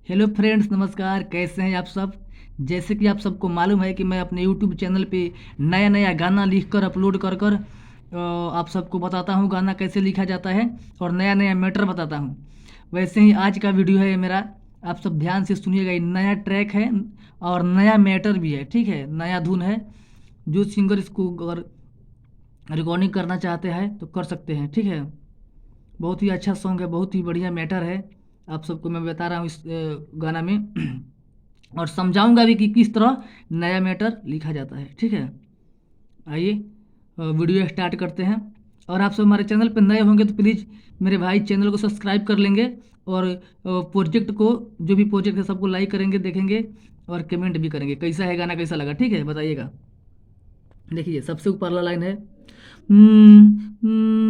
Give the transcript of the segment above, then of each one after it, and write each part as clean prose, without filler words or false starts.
Hello friends, नमस्कार। कैसे हैं आप सब। जैसे कि आप सबको मालूम है कि मैं अपने यूट्यूब चैनल पे नया नया गाना लिख कर अपलोड कर कर आप सबको बताता हूँ गाना कैसे लिखा जाता है और नया नया मैटर बताता हूँ। वैसे ही आज का वीडियो है ये मेरा। आप सब ध्यान से सुनिएगा। ये नया ट्रैक है और नया मैटर भी है, ठीक है। नया धुन है। जो सिंगर इसको अगर रिकॉर्डिंग करना चाहते हैं तो कर सकते हैं, ठीक है। बहुत ही अच्छा सॉन्ग है, बहुत ही बढ़िया मैटर है। आप सबको मैं बता रहा हूँ इस गाना में और समझाऊंगा भी कि किस तरह नया मैटर लिखा जाता है, ठीक है। आइए वीडियो स्टार्ट करते हैं। और आप सब हमारे चैनल पर नए होंगे तो प्लीज़ मेरे भाई चैनल को सब्सक्राइब कर लेंगे और प्रोजेक्ट को, जो भी प्रोजेक्ट है सबको लाइक करेंगे, देखेंगे और कमेंट भी करेंगे कैसा है गाना, कैसा लगा, ठीक है, बताइएगा। देखिए सबसे ऊपर वाला लाइन है।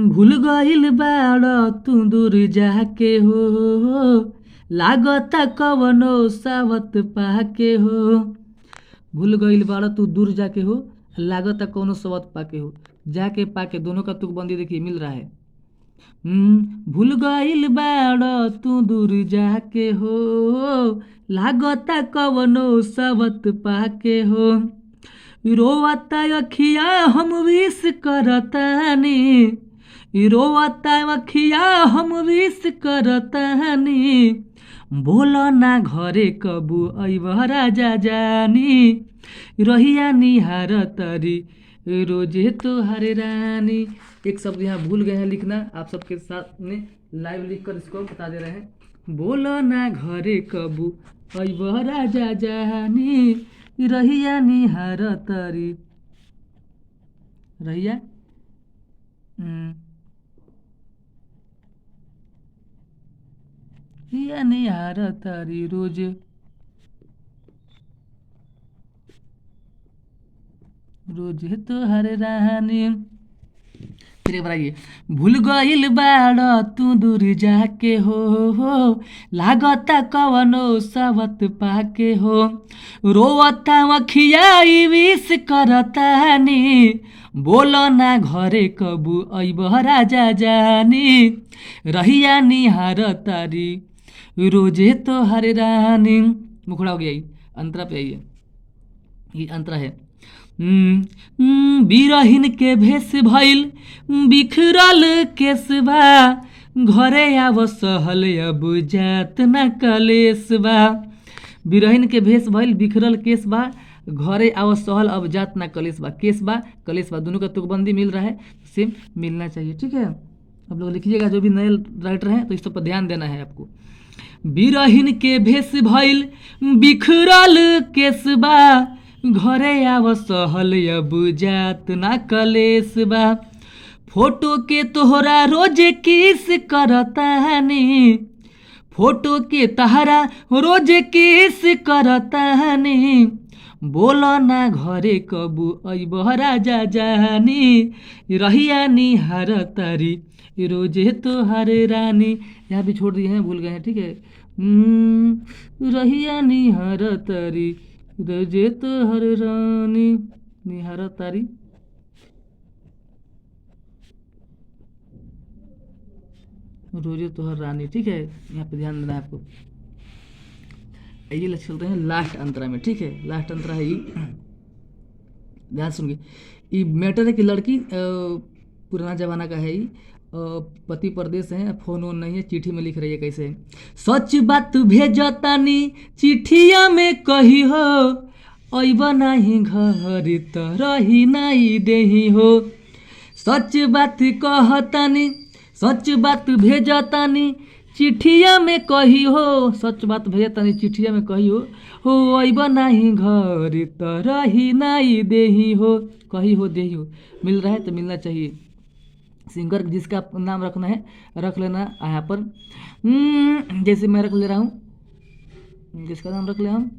भूल गइल बाड़ तू दूर जाके हो, लागता कवनो सावत पाके हो। भूल गइल बाड़ तू दूर जाके हो, लागता कवनो सावत पाके हो। जाके पाके दोनों का तुकबंदी देखिए मिल रहा है। भूल गइल बाड़ तू दूर जाके हो, लागता कवनो सावत पाके हो। रोवता अखिया हम विश करतानी, रोवता अखिया हम विश करतानी। बोलो ना घरे कबू अइबह राजा जानी, रहिया निहार तरी रोजे तोहर रानी। एक शब्द यहाँ भूल गए हैं लिखना, आप सबके साथ में लाइव लिख कर इसको बता दे रहे हैं। बोलो ना घरे कबू अइबह राजा जानी, रहिया निहार तरी, रहिया रहिया निहार तरी रोज रोज तोहर रानी। फिर एक बार आइए। भूल गइल बाड़ तू दूर जाके हो, लागता कवनो सावत पाके हो। रोवता अखिया विश करतानी, बोलो ना घरे कबू अइबह राजा जानी, रहिया निहार तारी रोजे तोहर रानी। मुखड़ा हो गया ये, अंतरा पे आइए। ये अंतरा है। बिरहिन के भेष भइल बिखरल केसबा, घरे आव सहल अब जात न कलेसबा। बिरहिन के भेष भइल बिखरल केसबा, घरे आव सहल अब जात न कलेसबा। केसबा कलेसबा दोनों का तुकबंदी मिल रहा है, सेम मिलना चाहिए, ठीक है। आप लोग लिखिएगा, जो भी नए राइटर हैं तो इस सब पर ध्यान देना है आपको। बिरहिन के भेष भइल बिखरल केसबा, घरे आव सहल अब जात ना कलेसबा। फोटो के तोहरा रोज किस करतानी, फोटो के तहरा रोज किस करतानी। बोलो ना घरे कबू अइबह राजा जानी, रहिया निहार तारी रोजे तोहर रानी। यहाँ भी छोड़ दिए हैं, भूल गए हैं, ठीक है। रहिया निहार तारी रोजे तोहर रानी, निहार तारी रोजे तोहर रानी, ठीक है। यहाँ पे ध्यान देना है आपको। ये चलते हैं लास्ट अंतरा में, ठीक है। लास्ट अंतरा है ये, ध्यान सुनिए। ये मैटर है कि लड़की पुराना जमाना का है ये, पति परदेश है, फोन वोन नहीं है, चिट्ठी में लिख रही है कैसे। सच बात भेजतानी चिट्ठिया में कही हो, अइब नाही घर त रही नहीं देही हो। सच बात कहतानी, सच बात भेजतानी चिट्ठिया में कही हो, सच बात भेजतानी चिट्ठिया में कही हो अइब नाही घर त रही नहीं देही हो। कही हो देही हो मिल रहा है तो मिलना चाहिए। सिंगर जिसका नाम रखना है रख लेना यहाँ पर। जैसे मैं रख ले रहा हूँ, जिसका नाम रख ले हम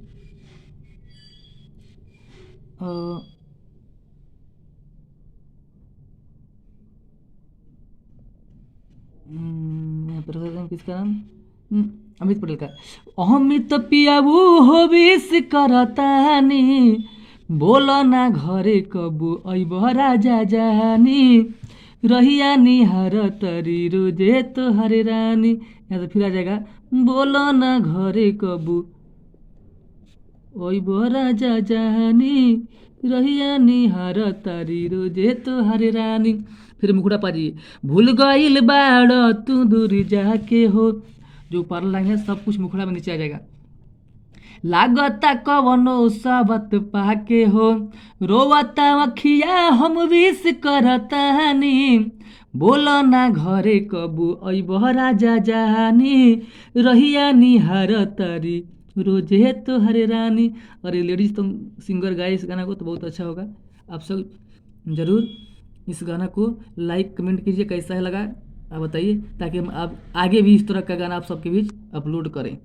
यहाँ पर रख लेते हैं किसका नाम, अमित पटेल का। अमित पियाबू हो विश करतानी, बोलो ना घरे कबू अइबह राजा जानी, रहिया निहार तरी रोजे तोहरे रानी। यहाँ से फिर आ जाएगा बोलो ना घरे कबू ओई बो राजा जानी रहिया निहार तारी रोजे तोहरे रानी। फिर मुकुड़ा पाजी भूल गईल बाड़ तू दूर जाके हो। जो ऊपर लाइन है सब कुछ मुखड़ा में नीचे आ जाएगा। लागता कवनो सबत पाके हो रोवता अखिया हम विश करतानी बोलो ना घरे कबू अइब राजा जानी रहिया निहार तारी रोजे तोहरे रानी। और ये लेडीज तुम सिंगर गाए इस गाना को तो बहुत अच्छा होगा। आप सब ज़रूर इस गाना को लाइक कमेंट कीजिए कैसा है लगा आप बताइए, ताकि हम आप आगे भी इस तरह का गाना आप सबके बीच अपलोड करें।